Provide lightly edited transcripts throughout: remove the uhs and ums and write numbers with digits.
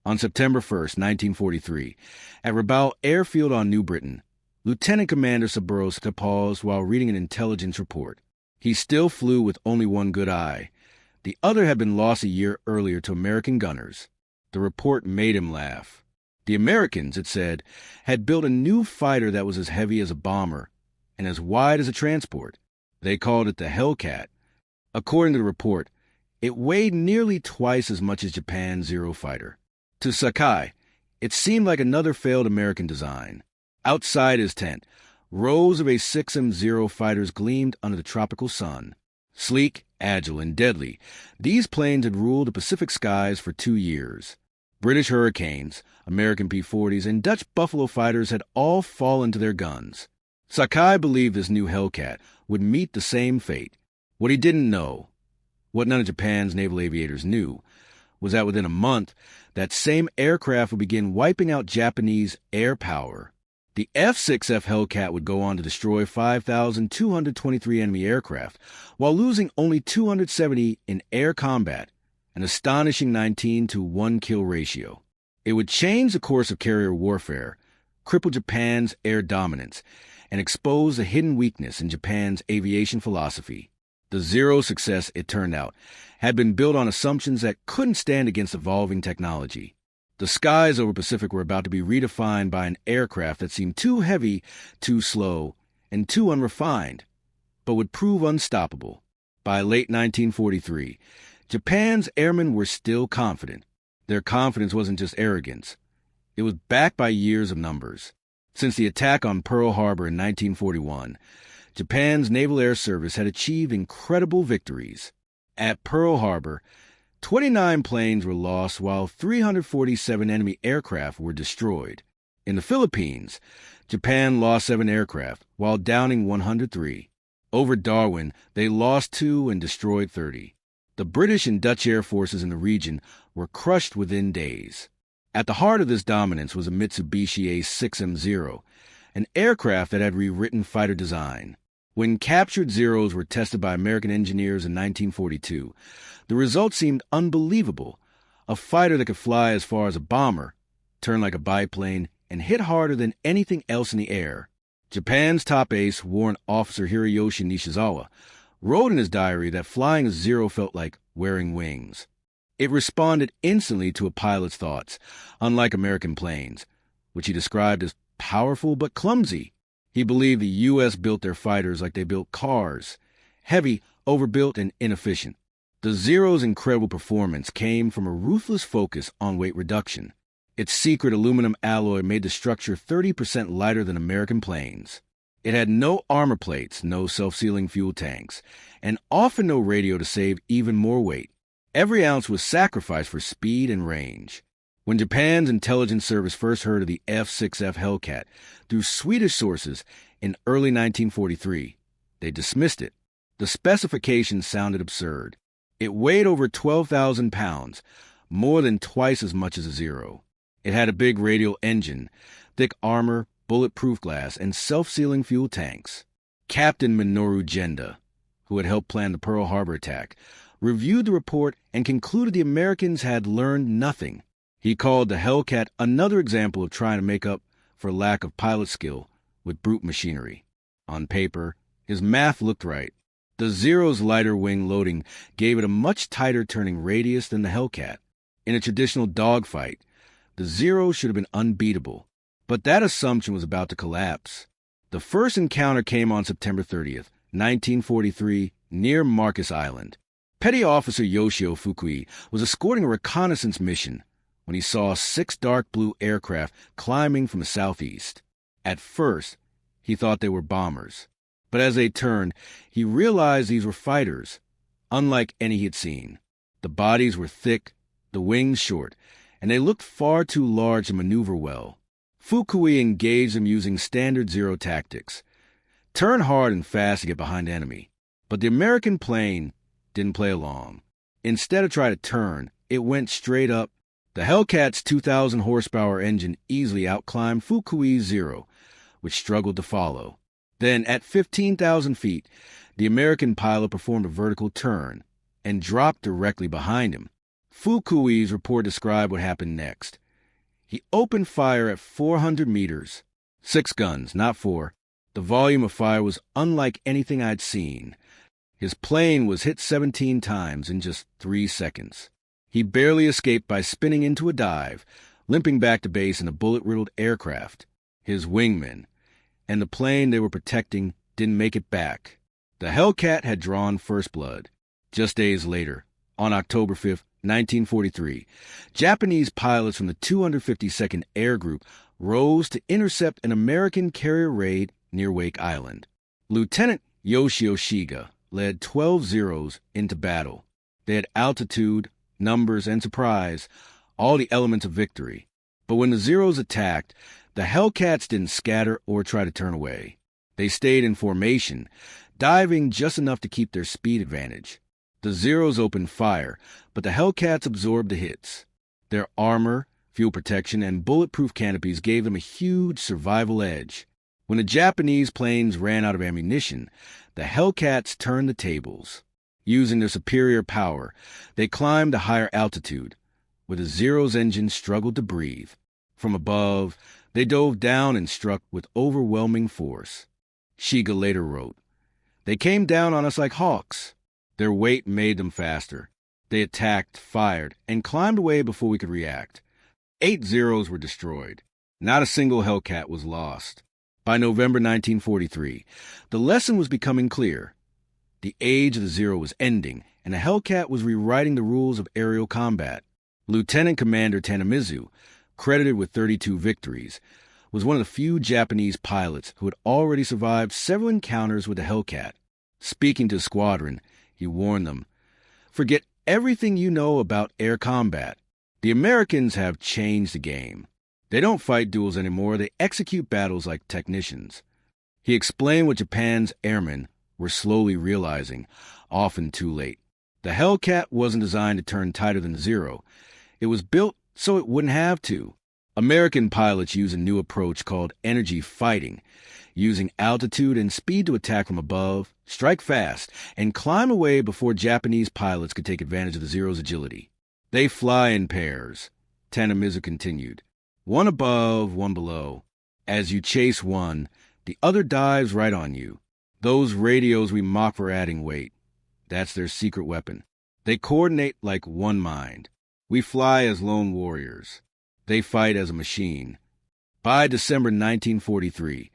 On September 1st, 1943, at Rabaul Airfield on New Britain, Lieutenant Commander Saburo paused while reading an intelligence report. He still flew with only one good eye. The other had been lost a year earlier to American gunners. The report made him laugh. The Americans, it said, had built a new fighter that was as heavy as a bomber and as wide as a transport. They called it the Hellcat. According to the report, it weighed nearly twice as much as Japan's Zero fighter. To Sakai, it seemed like another failed American design. Outside his tent, rows of A6M Zero fighters gleamed under the tropical sun. Sleek, agile, and deadly, these planes had ruled the Pacific skies for 2 years. British Hurricanes, American P-40s, and Dutch Buffalo fighters had all fallen to their guns. Sakai believed this new Hellcat would meet the same fate. What he didn't know, what none of Japan's naval aviators knew, was that within a month, that same aircraft would begin wiping out Japanese air power. The F6F Hellcat would go on to destroy 5,223 enemy aircraft, while losing only 270 in air combat, an astonishing 19-to-1 kill ratio. It would change the course of carrier warfare, cripple Japan's air dominance, and expose a hidden weakness in Japan's aviation philosophy. The Zero success, it turned out, had been built on assumptions that couldn't stand against evolving technology. The skies over Pacific were about to be redefined by an aircraft that seemed too heavy, too slow, and too unrefined, but would prove unstoppable. By late 1943, Japan's airmen were still confident. Their confidence wasn't just arrogance. It was backed by years of numbers. Since the attack on Pearl Harbor in 1941, Japan's Naval Air Service had achieved incredible victories. At Pearl Harbor, 29 planes were lost while 347 enemy aircraft were destroyed. In the Philippines, Japan lost 7 aircraft while downing 103. Over Darwin, they lost 2 and destroyed 30. The British and Dutch air forces in the region were crushed within days. At the heart of this dominance was a Mitsubishi A6M Zero, an aircraft that had rewritten fighter design. When captured Zeros were tested by American engineers in 1942, the results seemed unbelievable. A fighter that could fly as far as a bomber, turn like a biplane, and hit harder than anything else in the air. Japan's top ace, Warrant Officer Hiroyoshi Nishizawa, wrote in his diary that flying a Zero felt like wearing wings. It responded instantly to a pilot's thoughts, unlike American planes, which he described as powerful but clumsy. He believed the U.S. built their fighters like they built cars, heavy, overbuilt, and inefficient. The Zero's incredible performance came from a ruthless focus on weight reduction. Its secret aluminum alloy made the structure 30% lighter than American planes. It had no armor plates, no self-sealing fuel tanks, and often no radio to save even more weight. Every ounce was sacrificed for speed and range. When Japan's intelligence service first heard of the F6F Hellcat through Swedish sources in early 1943, they dismissed it. The specifications sounded absurd. It weighed over 12,000 pounds, more than twice as much as a Zero. It had a big radial engine, thick armor, bulletproof glass, and self-sealing fuel tanks. Captain Minoru Genda, who had helped plan the Pearl Harbor attack, reviewed the report and concluded the Americans had learned nothing. He called the Hellcat another example of trying to make up for lack of pilot skill with brute machinery. On paper, his math looked right. The Zero's lighter wing loading gave it a much tighter turning radius than the Hellcat. In a traditional dogfight, the Zero should have been unbeatable. But that assumption was about to collapse. The first encounter came on September 30th, 1943, near Marcus Island. Petty Officer Yoshio Fukui was escorting a reconnaissance mission when he saw 6 dark blue aircraft climbing from the southeast. At first, he thought they were bombers. But as they turned, he realized these were fighters, unlike any he had seen. The bodies were thick, the wings short, and they looked far too large to maneuver well. Fukui engaged them using standard Zero tactics. Turn hard and fast to get behind the enemy. But the American plane didn't play along. Instead of trying to turn, it went straight up. The Hellcat's 2,000 horsepower engine easily outclimbed Fukui's Zero, which struggled to follow. Then, at 15,000 feet, the American pilot performed a vertical turn and dropped directly behind him. Fukui's report described what happened next. He opened fire at 400 meters. 6 guns, not 4. The volume of fire was unlike anything I'd seen. His plane was hit 17 times in just 3 seconds. He barely escaped by spinning into a dive, limping back to base in a bullet-riddled aircraft. His wingmen and the plane they were protecting didn't make it back. The Hellcat had drawn first blood. Just days later, on October 5, 1943, Japanese pilots from the 252nd Air Group rose to intercept an American carrier raid near Wake Island. Lieutenant Yoshio Shiga led 12 Zeros into battle. They had altitude, numbers, and surprise, all the elements of victory. But when the Zeros attacked, the Hellcats didn't scatter or try to turn away. They stayed in formation, diving just enough to keep their speed advantage. The Zeros opened fire, but the Hellcats absorbed the hits. Their armor, fuel protection, and bulletproof canopies gave them a huge survival edge. When the Japanese planes ran out of ammunition, the Hellcats turned the tables. Using their superior power, they climbed to higher altitude, where the Zero's engine struggled to breathe. From above, they dove down and struck with overwhelming force. Shiga later wrote, "They came down on us like hawks. Their weight made them faster. They attacked, fired, and climbed away before we could react. 8 Zeros were destroyed. Not a single Hellcat was lost." By November 1943, the lesson was becoming clear. The age of the Zero was ending, and the Hellcat was rewriting the rules of aerial combat. Lieutenant Commander Tanamizu, credited with 32 victories, was one of the few Japanese pilots who had already survived several encounters with the Hellcat. Speaking to the squadron, he warned them, "Forget everything you know about air combat. The Americans have changed the game. They don't fight duels anymore, they execute battles like technicians." He explained what Japan's airmen were slowly realizing, often too late. The Hellcat wasn't designed to turn tighter than the Zero. It was built so it wouldn't have to. American pilots use a new approach called energy fighting, using altitude and speed to attack from above, strike fast, and climb away before Japanese pilots could take advantage of the Zero's agility. They fly in pairs, Tanamizu continued. One above, one below. As you chase one, the other dives right on you. Those radios we mock for adding weight. That's their secret weapon. They coordinate like one mind. We fly as lone warriors. They fight as a machine. By December 1943,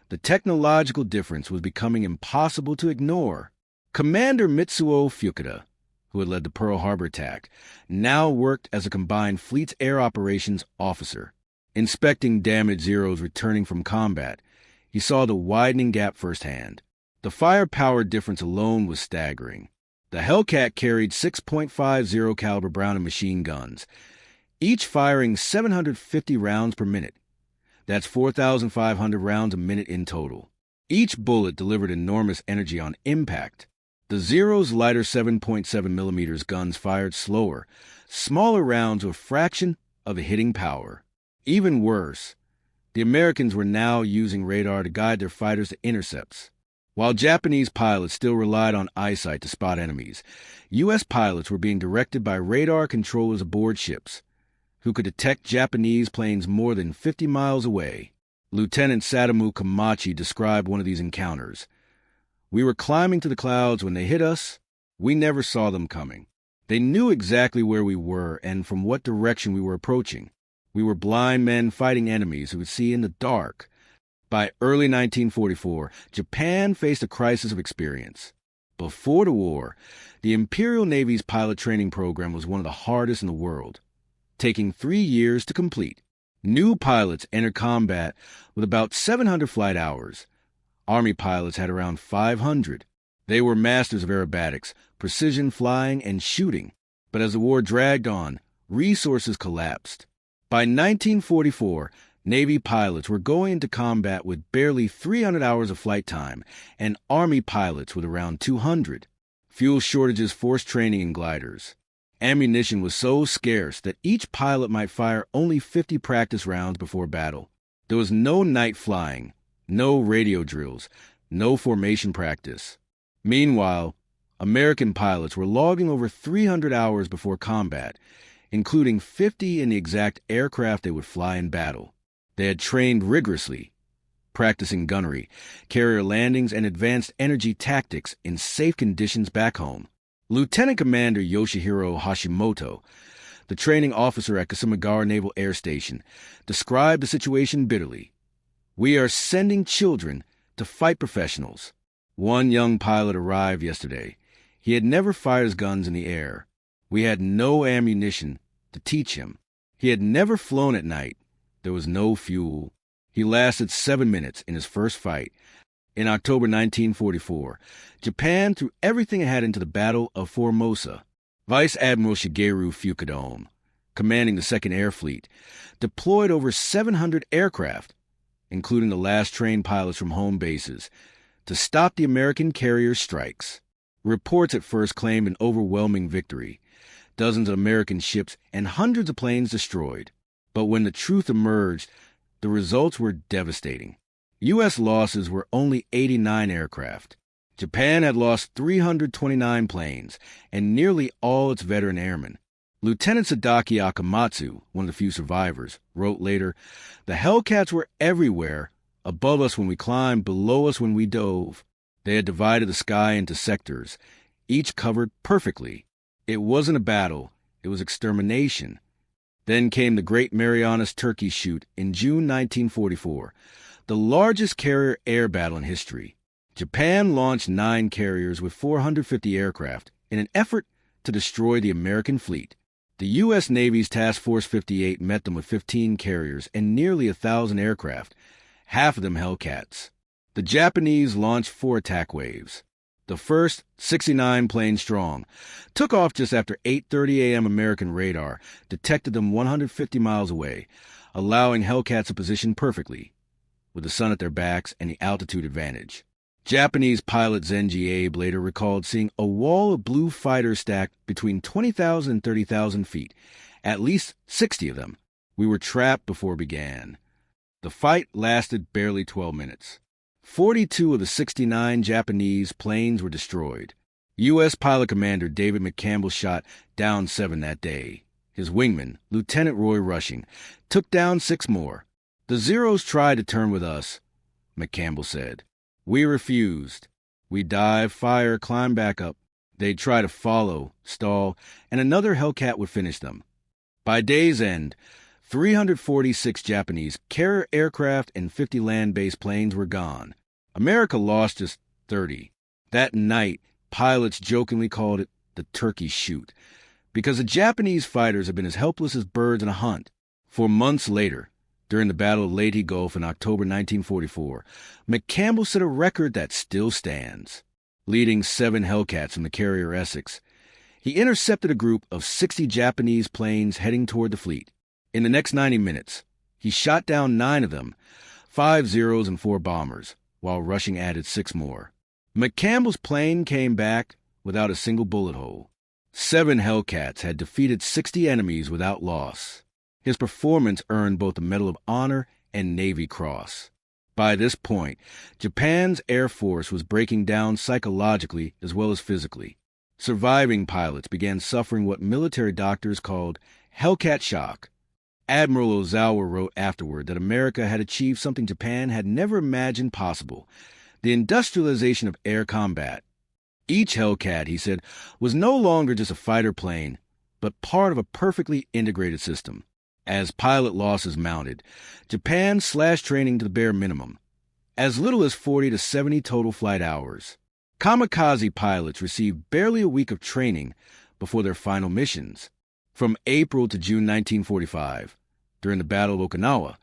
the technological difference was becoming impossible to ignore. Commander Mitsuo Fukuda, who had led the Pearl Harbor attack, now worked as a combined Fleet's Air Operations officer. Inspecting damaged Zeros returning from combat, he saw the widening gap firsthand. The firepower difference alone was staggering. The Hellcat carried 6.50 caliber Browning machine guns, each firing 750 rounds per minute. That's 4,500 rounds a minute in total. Each bullet delivered enormous energy on impact. The Zero's lighter 7.7 millimeters guns fired slower, smaller rounds with a fraction of the hitting power. Even worse, the Americans were now using radar to guide their fighters to intercepts. While Japanese pilots still relied on eyesight to spot enemies, U.S. pilots were being directed by radar controllers aboard ships, who could detect Japanese planes more than 50 miles away. Lieutenant Sadamu Komachi described one of these encounters. "We were climbing to the clouds when they hit us. We never saw them coming. They knew exactly where we were and from what direction we were approaching. We were blind men fighting enemies who could see in the dark." By early 1944, Japan faced a crisis of experience. Before the war, the Imperial Navy's pilot training program was one of the hardest in the world, taking 3 years to complete. New pilots entered combat with about 700 flight hours. Army pilots had around 500. They were masters of aerobatics, precision flying, and shooting. But as the war dragged on, resources collapsed. By 1944, Navy pilots were going into combat with barely 300 hours of flight time, and Army pilots with around 200. Fuel shortages forced training in gliders. Ammunition was so scarce that each pilot might fire only 50 practice rounds before battle. There was no night flying, no radio drills, no formation practice. Meanwhile, American pilots were logging over 300 hours before combat, including 50 in the exact aircraft they would fly in battle. They had trained rigorously, practicing gunnery, carrier landings, and advanced energy tactics in safe conditions back home. Lieutenant Commander Yoshihiro Hashimoto, the training officer at Kasumigaura Naval Air Station, described the situation bitterly. "We are sending children to fight professionals." One young pilot arrived yesterday. He had never fired his guns in the air. We had no ammunition to teach him. He had never flown at night. There was no fuel. He lasted 7 minutes in his first fight. In October 1944, Japan threw everything it had into the Battle of Formosa. Vice Admiral Shigeru Fukudome, commanding the Second Air Fleet, deployed over 700 aircraft, including the last trained pilots from home bases, to stop the American carrier strikes. Reports at first claimed an overwhelming victory, dozens of American ships and hundreds of planes destroyed. But when the truth emerged, the results were devastating. U.S. losses were only 89 aircraft. Japan had lost 329 planes and nearly all its veteran airmen. Lieutenant Sadaki Akamatsu, one of the few survivors, wrote later, "The Hellcats were everywhere, above us when we climbed, below us when we dove. They had divided the sky into sectors, each covered perfectly. It wasn't a battle, it was extermination." Then came the Great Marianas Turkey Shoot in June 1944, the largest carrier air battle in history. Japan launched 9 carriers with 450 aircraft in an effort to destroy the American fleet. The U.S. Navy's Task Force 58 met them with 15 carriers and nearly 1,000 aircraft, half of them Hellcats. The Japanese launched 4 attack waves. The first, 69 planes strong, took off just after 8:30 a.m. American radar detected them 150 miles away, allowing Hellcats to position perfectly, with the sun at their backs and the altitude advantage. Japanese pilot Zenji Abe later recalled seeing a wall of blue fighters stacked between 20,000 and 30,000 feet, at least 60 of them. "We were trapped before it began." The fight lasted barely 12 minutes. 42 of the 69 Japanese planes were destroyed. U.S. pilot commander David McCampbell shot down 7 that day. His wingman, Lieutenant Roy Rushing, took down 6 more. "The Zeros tried to turn with us," McCampbell said. "We refused. We dive, fire, climb back up. They'd try to follow, stall, and another Hellcat would finish them." By day's end, 346 Japanese carrier aircraft and 50 land-based planes were gone. America lost just 30. That night, pilots jokingly called it the Turkey Shoot, because the Japanese fighters had been as helpless as birds in a hunt. For months later, during the Battle of Leyte Gulf in October 1944, McCampbell set a record that still stands. Leading 7 Hellcats from the carrier Essex, he intercepted a group of 60 Japanese planes heading toward the fleet. In the next 90 minutes, he shot down 9 of them, 5 Zeros and 4 bombers, while Rushing added 6 more. McCampbell's plane came back without a single bullet hole. 7 Hellcats had defeated 60 enemies without loss. His performance earned both the Medal of Honor and Navy Cross. By this point, Japan's Air Force was breaking down psychologically as well as physically. Surviving pilots began suffering what military doctors called Hellcat shock. Admiral Ozawa wrote afterward that America had achieved something Japan had never imagined possible, the industrialization of air combat. Each Hellcat, he said, was no longer just a fighter plane, but part of a perfectly integrated system. As pilot losses mounted, Japan slashed training to the bare minimum, as little as 40 to 70 total flight hours. Kamikaze pilots received barely a week of training before their final missions. From April to June 1945, during the Battle of Okinawa,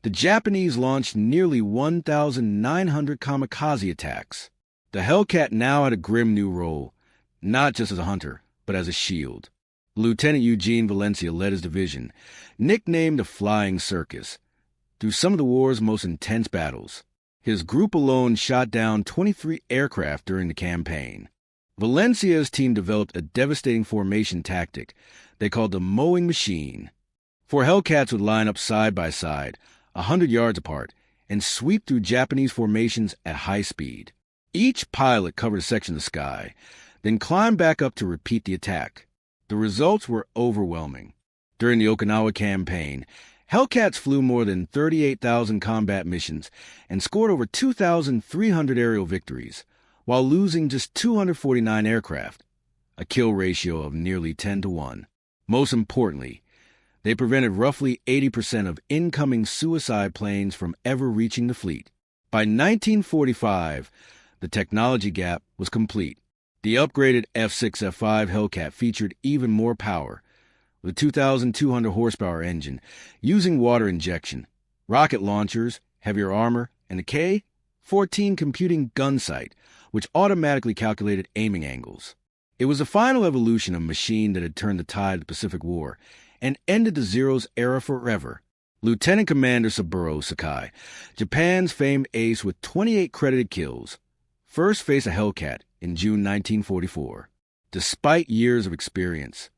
the Japanese launched nearly 1,900 kamikaze attacks. The Hellcat now had a grim new role, not just as a hunter, but as a shield. Lieutenant Eugene Valencia led his division, nicknamed the Flying Circus, through some of the war's most intense battles. His group alone shot down 23 aircraft during the campaign. Valencia's team developed a devastating formation tactic they called the mowing machine. 4 Hellcats would line up side by side, 100 yards apart, and sweep through Japanese formations at high speed. Each pilot covered a section of the sky. then climbed back up to repeat the attack. The results were overwhelming. During the Okinawa campaign, Hellcats flew more than 38,000 combat missions and scored over 2,300 aerial victories, while losing just 249 aircraft, a kill ratio of nearly 10-1. Most importantly, they prevented roughly 80% of incoming suicide planes from ever reaching the fleet. By 1945, the technology gap was complete. The upgraded F6F Hellcat featured even more power, with a 2,200 horsepower engine using water injection, rocket launchers, heavier armor, and a K-14 computing gun sight, which automatically calculated aiming angles. It was the final evolution of a machine that had turned the tide of the Pacific War and ended the Zero's era forever. Lieutenant Commander Saburo Sakai, Japan's famed ace with 28 credited kills, first faced a Hellcat in June 1944. Despite years of experience,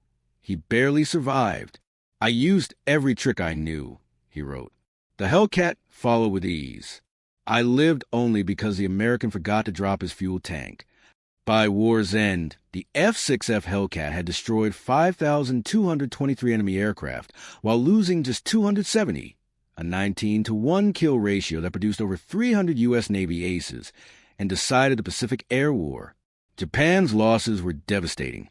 he barely survived. "I used every trick I knew," he wrote. The Hellcat followed with ease. "I lived only because the American forgot to drop his fuel tank." By war's end, the F6F Hellcat had destroyed 5,223 enemy aircraft while losing just 270, a 19-1 kill ratio that produced over 300 U.S. Navy aces and decided the Pacific Air War. Japan's losses were devastating.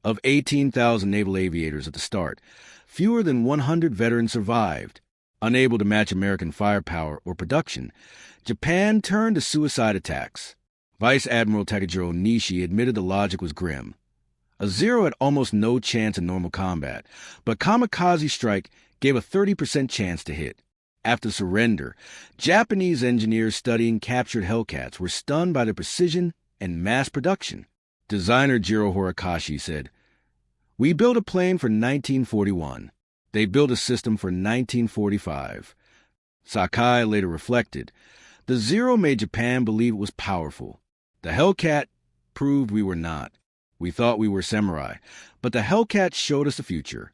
Of 18,000 naval aviators at the start, fewer than 100 veterans survived. Unable to match American firepower or production, Japan turned to suicide attacks. Vice Admiral Takejiro Nishi admitted the logic was grim. A Zero had almost no chance in normal combat, but kamikaze strike gave a 30% chance to hit. After surrender, Japanese engineers studying captured Hellcats were stunned by their precision and mass production. Designer Jiro Horikoshi said, "We built a plane for 1941. They built a system for 1945. Sakai later reflected, "The Zero made Japan believe it was powerful. The Hellcat proved we were not. We thought we were samurai, but the Hellcat showed us the future."